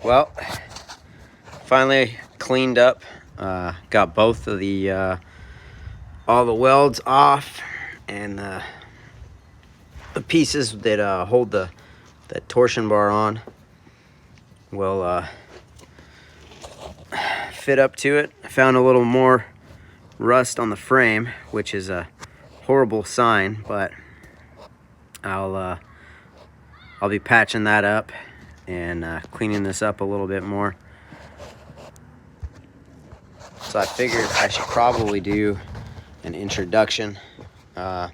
Well, finally cleaned up. Got both of the all the welds off, and the pieces that hold the torsion bar on will fit up to it. I found a little more rust on the frame, which is a horrible sign, but I'll be patching that up and cleaning this up a little bit more. So I figured I should probably do an introduction. My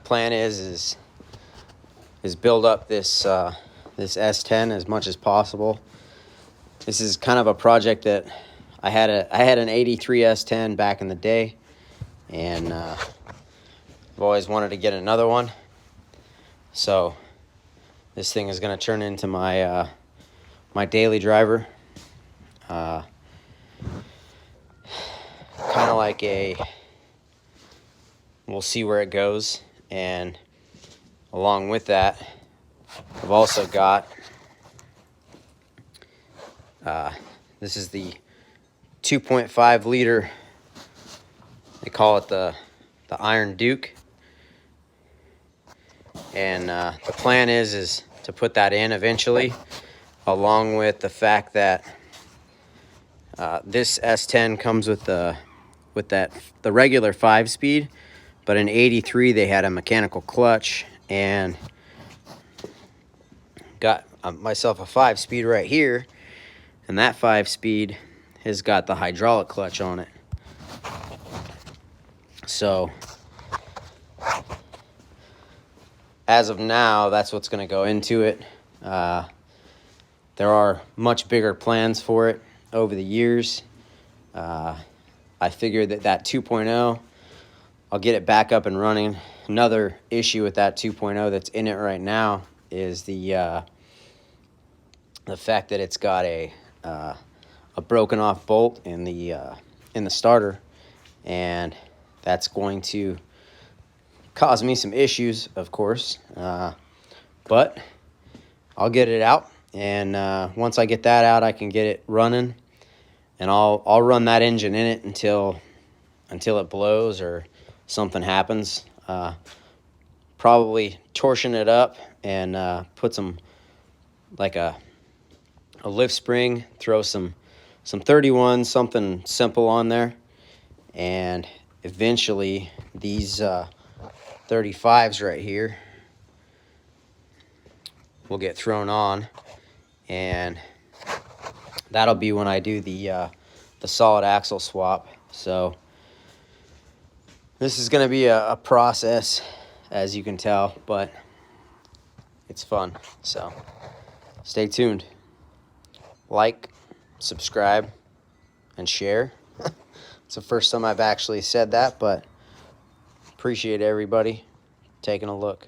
plan is build up this this S10 as much as possible. This is kind of a project that I had an 83 S10 back in the day, and I've always wanted to get another one. So this thing is going to turn into my my daily driver. Kind of like we'll see where it goes. And along with that, I've also got this is the 2.5 liter. They call it the Iron Duke. And the plan is to put that in eventually, along with the fact that this S10 comes with the regular 5-speed, but in 83 they had a mechanical clutch, and got myself a 5-speed right here, and that 5-speed has got the hydraulic clutch on it. So as of now, that's what's going to go into it. There are much bigger plans for it over the years. I figured that 2.0, I'll get it back up and running. Another issue with that 2.0 that's in it right now is the fact that it's got a broken off bolt in the starter, and that's going to cause me some issues, of course. But I'll get it out, and once I get that out, I can get it running, and I'll run that engine in it until it blows or something happens. Probably torsion it up and put some, like a lift spring, throw some 31, something simple on there, and eventually these 35s right here will get thrown on, and that'll be when I do the solid axle swap. So this is going to be a process, as you can tell, but it's fun. So stay tuned. Like, subscribe, and share. It's the first time I've actually said that, but appreciate everybody taking a look.